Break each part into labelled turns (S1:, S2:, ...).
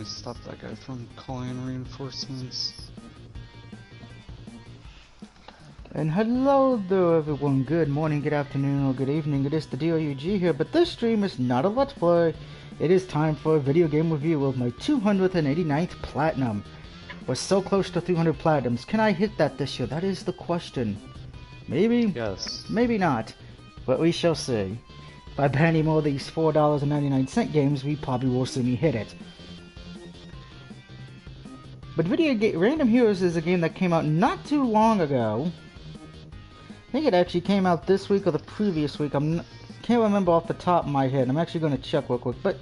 S1: need to stop that guy from calling in reinforcements.
S2: And hello there everyone, good morning, good afternoon, or good evening. It is the DOUG here, but this stream is not a Let's Play. It is time for a video game review of my 289th Platinum. We're so close to 300 Platinums. Can I hit that this year? That is the question. Maybe?
S1: Yes.
S2: Maybe not. But we shall see. By banning all these $4.99 games, we probably will see me hit it. But Random Heroes is a game that came out not too long ago. I think it actually came out this week or the previous week. Can't remember off the top of my head. I'm actually going to check real quick. But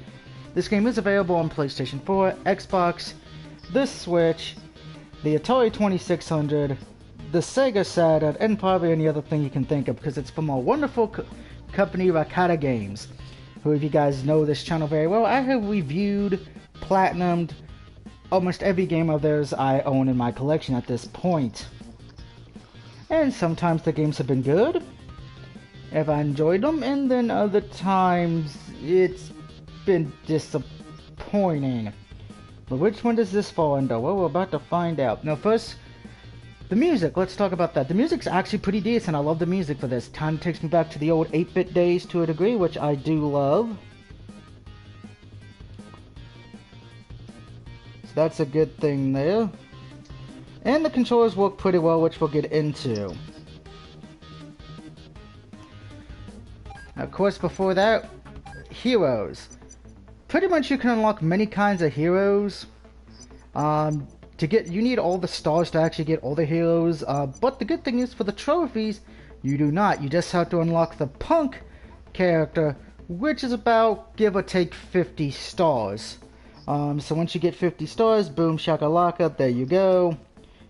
S2: this game is available on PlayStation 4, Xbox, the Switch, the Atari 2600, the Sega Saturn, and probably any other thing you can think of, because it's from our wonderful company Rakata Games, who, if you guys know this channel very well, I have reviewed, platinumed almost every game of theirs I own in my collection at this point. And sometimes the games have been good, if I enjoyed them, and then other times it's been disappointing. But which one does this fall under? Well, we're about to find out. Now first, the music. Let's talk about that. The music's actually pretty decent. I love the music for this. Kind of takes me back to the old 8-bit days to a degree, which I do love. So that's a good thing there. And the controllers work pretty well, which we'll get into. Of course, before that, heroes. Pretty much you can unlock many kinds of heroes. You need all the stars to actually get all the heroes. But the good thing is, for the trophies, you do not. You just have to unlock the punk character, which is about, give or take, 50 stars. So once you get 50 stars, boom, shakalaka, there you go.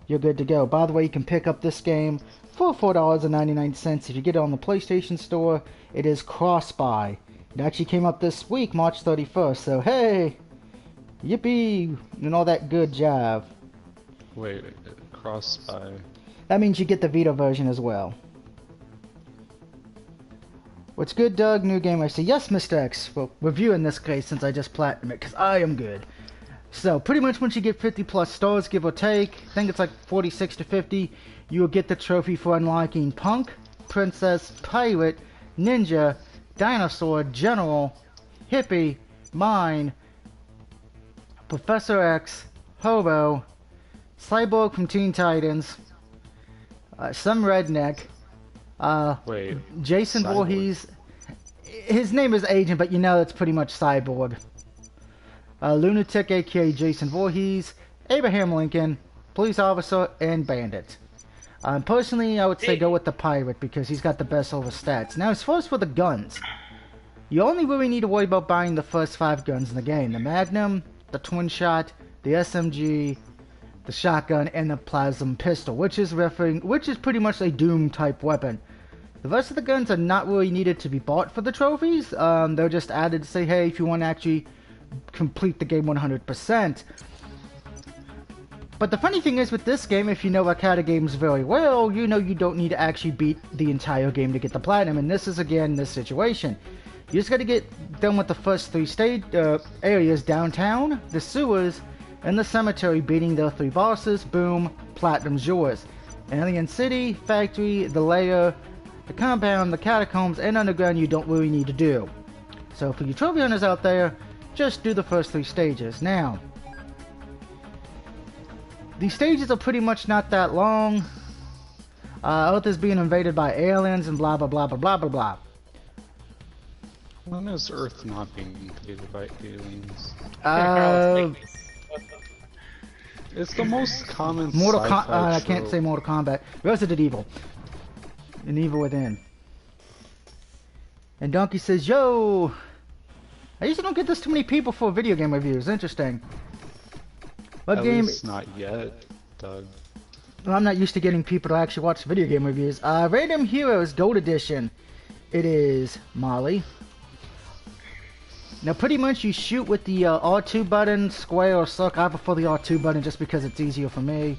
S2: You're good to go. By the way, you can pick up this game for $4.99. If you get it on the PlayStation Store, it is cross-buy. It actually came up this week, March 31st, so hey! Yippee! And all that good jive.
S1: Wait, cross-buy.
S2: That means you get the Vita version as well. What's good, Doug? New game I see. Yes, Mr. X. Well, review in this case, since I just platinum it, because I am good. So, pretty much once you get 50 plus stars, give or take, I think it's like 46 to 50, you'll get the trophy for unlocking Punk, Princess, Pirate, Ninja, Dinosaur, General, Hippie, Mine, Professor X, Hobo, Cyborg from Teen Titans, some redneck,
S1: Wait,
S2: Jason Voorhees, his name is Agent, but you know it's pretty much Cyborg. Lunatic, aka Jason Voorhees, Abraham Lincoln, Police Officer, and Bandit. Personally, I would say go with the Pirate because he's got the best over stats. Now, as far as for the guns, you only really need to worry about buying the first 5 guns in the game. The Magnum, the Twin Shot, the SMG, the Shotgun, and the Plasma Pistol, which is pretty much a Doom type weapon. The rest of the guns are not really needed to be bought for the trophies. They're just added to say, hey, if you want to actually complete the game 100%. But the funny thing is with this game, if you know Rakata Games very well, you know you don't need to actually beat the entire game to get the platinum, and this is again this situation. You just got to get done with the first 3 areas: downtown, the sewers, and the cemetery, beating the 3 bosses. Boom, platinum's yours. Alien City, Factory, the Lair, the Compound, the Catacombs, and Underground you don't really need to do. So for you trophy hunters out there, just do the first 3 stages. Now, these stages are pretty much not that long. Earth is being invaded by aliens and blah blah blah blah blah blah blah.
S1: When is Earth not being invaded by aliens? It's the most common
S2: I can't say Mortal Kombat. Resident Evil. An Evil Within. And Donkey says, yo! I usually don't get this too many people for video game reviews. Interesting. What
S1: At
S2: game?
S1: least not yet, Doug.
S2: Well, I'm not used to getting people to actually watch video game reviews. Random Heroes Gold Edition. It is Molly. Now, pretty much you shoot with the R2 button, square or circle. I prefer the R2 button just because it's easier for me.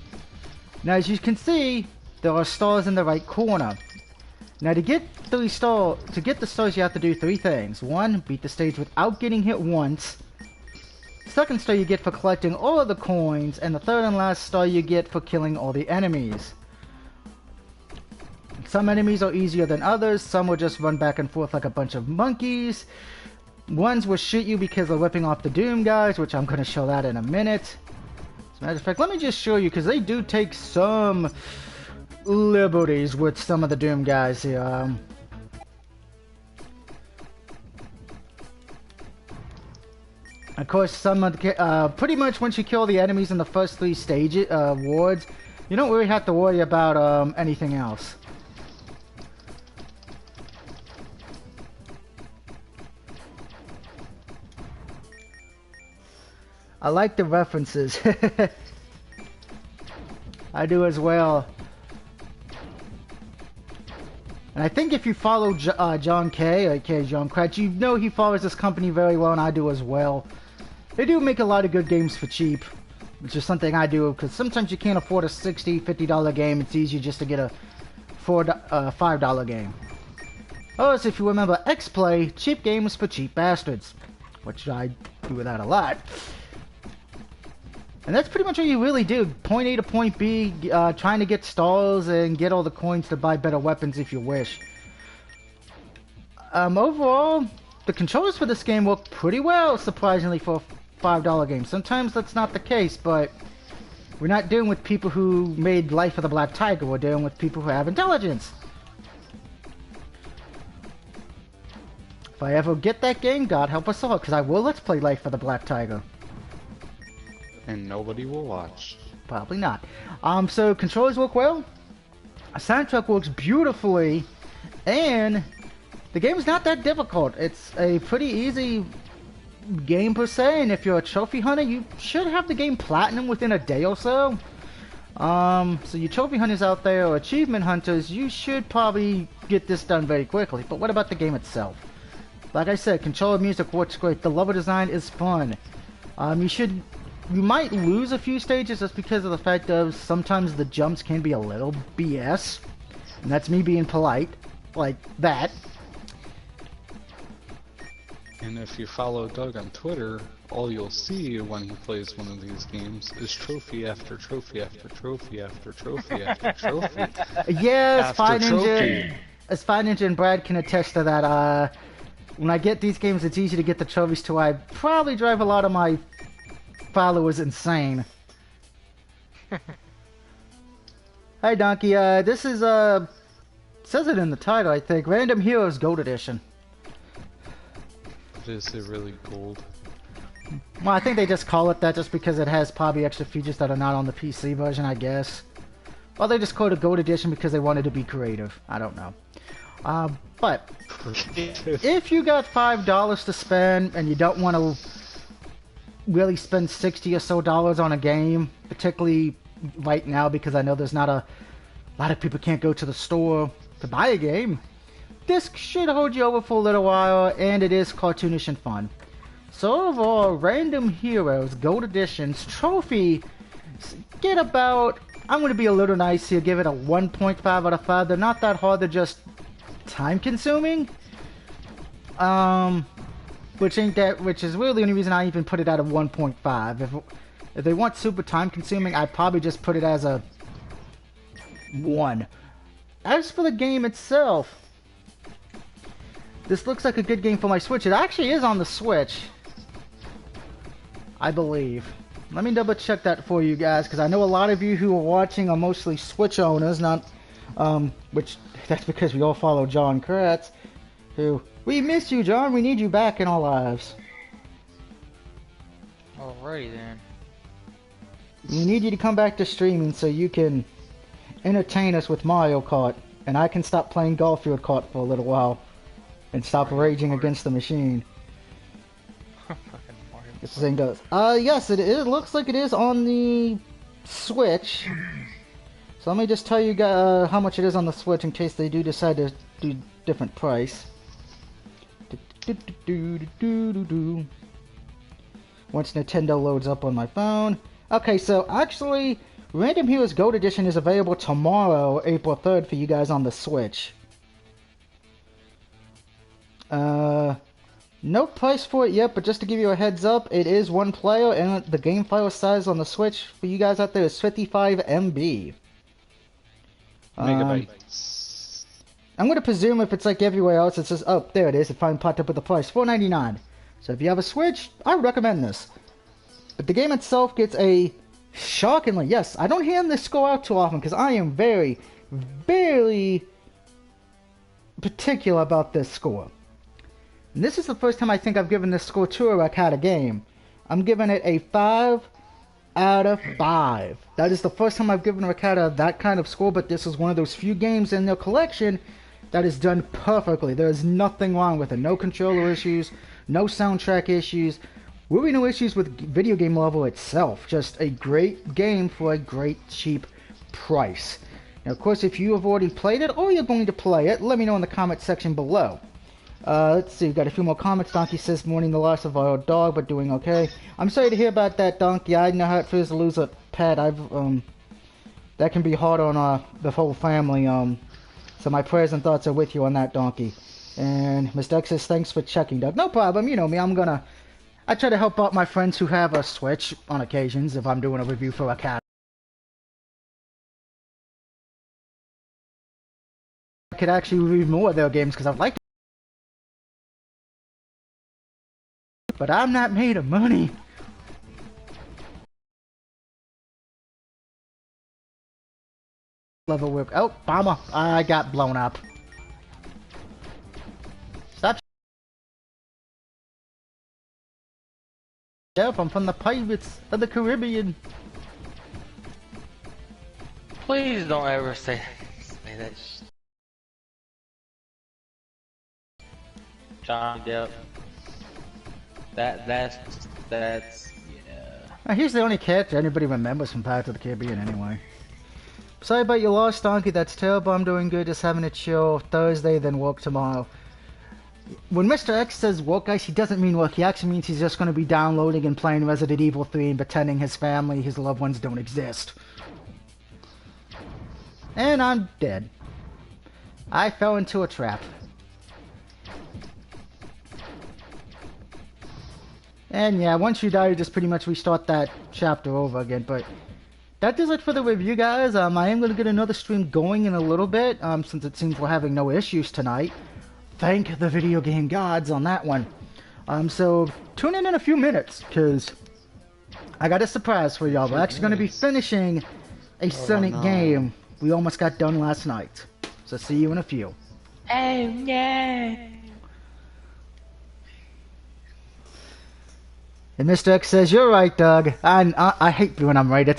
S2: Now, as you can see, there are stars in the right corner. Now to get the stars, you have to do 3 things. 1, beat the stage without getting hit once. second star you get for collecting all of the coins, and the third and last star you get for killing all the enemies. Some enemies are easier than others, some will just run back and forth like a bunch of monkeys. Ones will shoot you because they're ripping off the Doom guys, which I'm going to show that in a minute. As a matter of fact, let me just show you, because they do take some liberties with some of the Doom guys here. Of course, some of the, pretty much once you kill the enemies in the first 3 stages, wards, you don't really have to worry about anything else. I like the references. I do as well. And I think if you follow John K, aka John Kratz, you know he follows this company very well, and I do as well. They do make a lot of good games for cheap, which is something I do, because sometimes you can't afford a $60, $50 game. It's easier just to get a $5 game. Oh, so if you remember X-Play, cheap games for cheap bastards, which I do that a lot. And that's pretty much what you really do. Point A to point B, trying to get stalls and get all the coins to buy better weapons if you wish. Overall, the controllers for this game work pretty well, surprisingly, for a $5 game. Sometimes that's not the case, but we're not dealing with people who made Life of the Black Tiger. We're dealing with people who have intelligence. If I ever get that game, God help us all, because I will let's play Life of the Black Tiger.
S1: And nobody will watch.
S2: Probably not. So controllers work well. A soundtrack works beautifully, and the game is not that difficult. It's a pretty easy game per se, and if you're a trophy hunter, you should have the game platinum within a day or so. So you trophy hunters out there or achievement hunters, you should probably get this done very quickly. But what about the game itself? Like I said, controller music works great. The level design is fun. You might lose a few stages just because of the fact of sometimes the jumps can be a little BS. And that's me being polite, like that.
S1: And if you follow Doug on Twitter, all you'll see when he plays one of these games is trophy after trophy after trophy after trophy after trophy.
S2: Yeah, Spy Ninja and Brad can attest to that. When I get these games, it's easy to get the trophies too. I probably drive a lot of my followers insane. Hi Donkey, this is says it in the title, I think. Random Heroes Gold Edition.
S1: Is it really gold?
S2: Well, I think they just call it that just because it has probably extra features that are not on the PC version, I guess. Or they just called it Gold Edition because they wanted to be creative. I don't know. But if you got $5 to spend and you don't want to really spend $60 or so on a game, particularly right now because I know there's not a lot of people can't go to the store to buy a game, this should hold you over for a little while, and it is cartoonish and fun. So overall, Random Heroes Gold Edition's trophy get about, I'm going to be a little nice here, give it a 1.5 out of 5. They're not that hard, they're just time consuming. Which is really the only reason I even put it at a 1.5. If they want super time consuming, I'd probably just put it as a 1. As for the game itself, this looks like a good game for my Switch. It actually is on the Switch, I believe. Let me double check that for you guys, because I know a lot of you who are watching are mostly Switch owners, not, which, that's because we all follow John Kratz, who, we miss you, John, we need you back in our lives.
S3: Alrighty then.
S2: We need you to come back to streaming so you can entertain us with Mario Kart, and I can stop playing Garfield Kart for a little while, and stop raging against the machine. This thing goes. Yes, it looks like it is on the Switch. So let me just tell you how much it is on the Switch in case they do decide to do different price. Once Nintendo loads up on my phone. Okay, so actually, Random Heroes Gold Edition is available tomorrow, April 3rd, for you guys on the Switch. No price for it yet, but just to give you a heads up, it is one player, and the game file size on the Switch for you guys out there is 55 MB.
S1: Megabytes.
S2: I'm going to presume if it's like everywhere else, it says, oh, there it is, it finally popped up with the price, $4.99. So if you have a Switch, I would recommend this. But the game itself gets a shockingly, yes, I don't hand this score out too often because I am very, very particular about this score. And this is the first time I think I've given this score to a Rakata game. I'm giving it a 5 out of 5. That is the first time I've given Rakata that kind of score, but this is one of those few games in their collection that is done perfectly. There is nothing wrong with it. No controller issues, no soundtrack issues, really no issues with video game level itself. Just a great game for a great cheap price. Now, of course, if you have already played it or you're going to play it, let me know in the comment section below. Let's see, we've got a few more comments. Donkey says, mourning the loss of our dog, but doing okay. I'm sorry to hear about that, Donkey. I know how it feels to lose a pet. That can be hard on the whole family. So my prayers and thoughts are with you on that, Donkey. And Mr. X says, thanks for checking, Doug. No problem. You know me. I try to help out my friends who have a Switch on occasions if I'm doing a review for a cat. I could actually review more of their games because I'd like to. But I'm not made of money. Level whip. Oh, bomber. I got blown up. Stop. Yep, I'm from the Pirates of the Caribbean.
S3: Please don't ever say that. Johnny Depp. That's yeah.
S2: He's the only character anybody remembers from Pirates of the Caribbean anyway. Sorry about your loss, Donkey. That's terrible. I'm doing good. Just having a chill Thursday, then work tomorrow. When Mr. X says work, guys, he doesn't mean work. He actually means he's just going to be downloading and playing Resident Evil 3 and pretending his family, his loved ones don't exist. And I'm dead. I fell into a trap. And yeah, once you die, you just pretty much restart that chapter over again. But that does it for the review, guys. I am going to get another stream going in a little bit, since it seems we're having no issues tonight. Thank the video game gods on that one. So tune in a few minutes, because I got a surprise for y'all. We're actually going to be finishing a Sonic game we almost got done last night. So see you in a few.
S3: Oh no.
S2: And Mr. X says, you're right, Doug. I hate when I'm right. It's